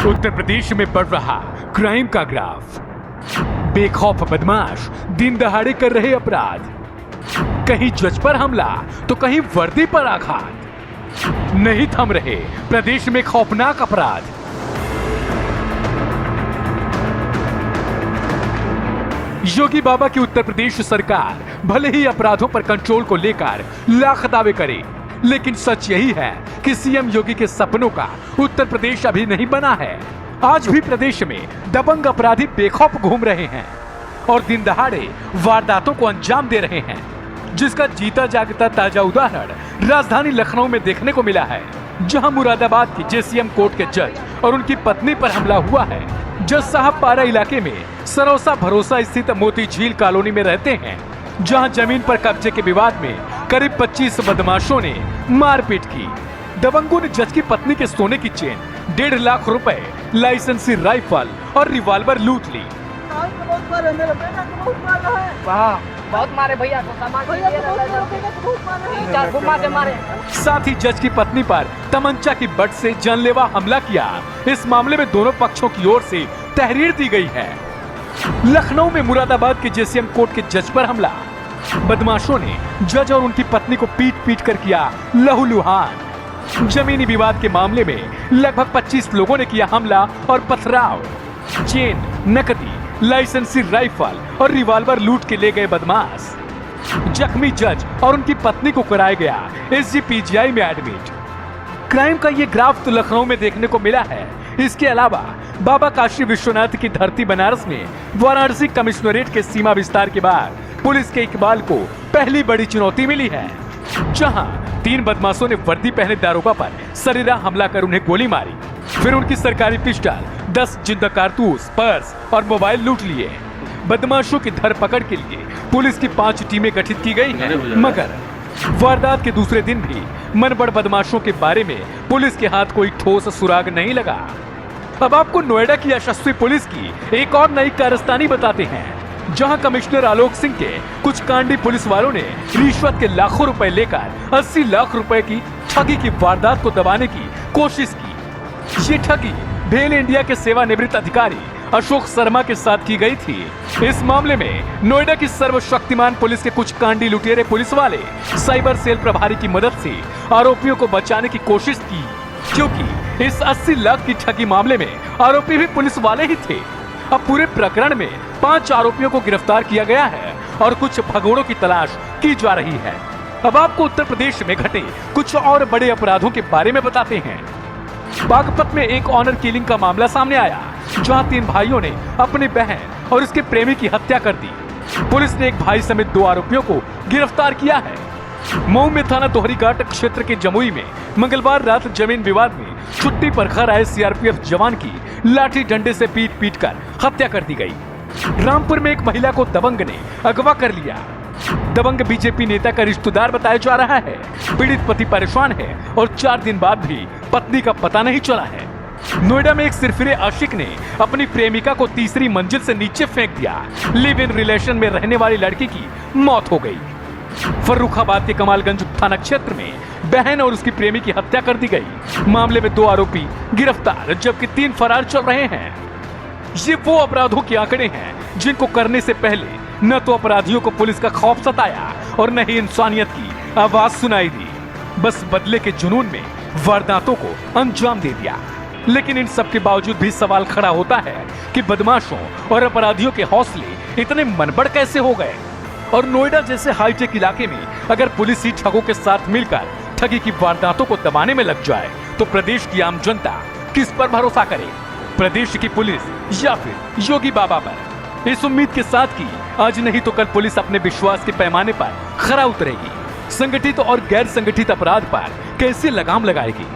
उत्तर प्रदेश में बढ़ रहा क्राइम का ग्राफ। बेखौफ बदमाश दिन दहाड़े कर रहे अपराध, कहीं जज पर हमला तो कहीं वर्दी पर आघात। नहीं थम रहे प्रदेश में खौफनाक अपराध। योगी बाबा की उत्तर प्रदेश सरकार भले ही अपराधों पर कंट्रोल को लेकर लाख दावे करे, लेकिन सच यही है कि सीएम योगी के सपनों का उत्तर प्रदेश अभी नहीं बना है। आज भी प्रदेश में दबंग अपराधी बेखौफ घूम रहे हैं और दिन दहाड़े वारदातों को अंजाम दे रहे हैं, जिसका जीता जागता ताजा उदाहरण राजधानी लखनऊ में देखने को मिला है, जहां मुरादाबाद की जेसीएम कोर्ट के जज और उनकी पत्नी पर हमला हुआ है। जज साहब पारा इलाके में सरोसा भरोसा स्थित मोती झील कॉलोनी में रहते हैं, जहां जमीन पर कब्जे के विवाद में करीब 25 बदमाशों ने मारपीट की। दबंगों ने जज की पत्नी के सोने की चेन, 1.5 लाख रुपए, लाइसेंसी राइफल और रिवॉल्वर लूट ली। बहुत मारे भैया को, मारे। साथ ही जज की पत्नी पर तमंचा की बट से जानलेवा हमला किया। इस मामले में दोनों पक्षों की ओर से तहरीर दी गई है। लखनऊ में मुरादाबाद के जेसीएम कोर्ट के जज पर हमला। बदमाशों ने जज और उनकी पत्नी को पीट पीट कर किया लहूलुहान। जमीनी विवाद के मामले में लगभग 25 लोगों ने किया हमला और पथराव। चेन, नकदी, लाइसेंसी राइफल और रिवॉल्वर लूट के ले गए बदमाश। जख्मी जज और उनकी पत्नी को कराया गया एसजीपीजीआई में एडमिट। क्राइम का ये ग्राफ तो लखनऊ में देखने को मिला है। इसके अलावा बाबा काशी विश्वनाथ की धरती बनारस में वाराणसी कमिश्नरेट के सीमा विस्तार के बाद पुलिस के इकबाल को पहली बड़ी चुनौती मिली है, जहां 3 बदमाशों ने वर्दी पहने दारोगा पर सरेरा हमला कर उन्हें गोली मारी। फिर उनकी सरकारी पिस्टल, 10 जिंदा कारतूस, पर्स और मोबाइल लूट लिए। बदमाशों की धरपकड़ के लिए पुलिस की 5 टीमें गठित की गई हैं, मगर वारदात के दूसरे दिन भी मनबड़ बदमाशों के बारे में पुलिस के हाथ कोई ठोस सुराग नहीं लगा। अब आपको नोएडा की यशस्वी पुलिस की एक और नई कारस्तानी बताते हैं, जहां कमिश्नर आलोक सिंह के कुछ कांडी पुलिस वालों ने रिश्वत के लाखों रुपए लेकर 80 लाख रुपए की ठगी की वारदात को दबाने की कोशिश की। ये ठगी भेल इंडिया के सेवानिवृत्त अधिकारी अशोक शर्मा के साथ की गई थी। इस मामले में नोएडा की सर्वशक्तिमान पुलिस के कुछ कांडी लुटेरे पुलिस वाले साइबर सेल प्रभारी की मदद से आरोपियों को बचाने की कोशिश की, क्योंकि इस 80 लाख की ठगी मामले में आरोपी भी पुलिस वाले ही थे। अब पूरे प्रकरण में 5 आरोपियों को गिरफ्तार किया गया है और कुछ भगोड़ों की तलाश की जा रही है। अब आपको उत्तर प्रदेश में घटे कुछ और बड़े अपराधों के बारे में बताते हैं। बागपत में एक ऑनर किलिंग का मामला सामने आया, जहां 3 भाइयों ने अपनी बहन और उसके प्रेमी की हत्या कर दी। पुलिस ने एक भाई समेत 2 आरोपियों को गिरफ्तार किया है। मऊ में थाना दोहरीघाट क्षेत्र के जमुई में मंगलवार रात जमीन विवाद में छुट्टी पर घर आए सीआरपीएफ जवान की लाठी डंडे से पीट पीट कर हत्या कर दी गई। रामपुर में एक महिला को दबंग ने अगवा कर लिया। दबंग बीजेपी नेता का रिश्तेदार बताया जा रहा है। पीड़ित पति परेशान है और 4 दिन बाद भी पत्नी का पता नहीं चला है। नोएडा में एक सिरफिरे आशिक ने अपनी प्रेमिका को तीसरी मंजिल से नीचे फेंक दिया। लिव इन रिलेशन में रहने वाली लड़की की मौत हो गई। फर्रुखाबाद के कमालगंज थाना क्षेत्र में बहन और उसकी प्रेमी की हत्या कर दी गई। मामले में 2 आरोपी गिरफ्तार, जबकि 3 फरार चल रहे हैं। ये वो अपराधों के आंकड़े हैं जिनको करने से पहले न तो अपराधियों को पुलिस का खौफ सताया और न ही इंसानियत की आवाज सुनाई दी। बस बदले के जुनून में वारदातों को अंजाम दे दिया। लेकिन इन सब के बावजूद भी सवाल खड़ा होता है कि बदमाशों और अपराधियों के हौसले इतने मनबड़ कैसे हो गए। और नोएडा जैसे हाईटेक इलाके में अगर पुलिस ही ठगों के साथ मिलकर ठगी की वारदातों को दबाने में लग जाए, तो प्रदेश की आम जनता किस पर भरोसा करे, प्रदेश की पुलिस या फिर योगी बाबा पर। इस उम्मीद के साथ कि आज नहीं तो कल पुलिस अपने विश्वास के पैमाने पर खरा उतरेगी, संगठित और गैर संगठित अपराध पर कैसे लगाम लगाएगी।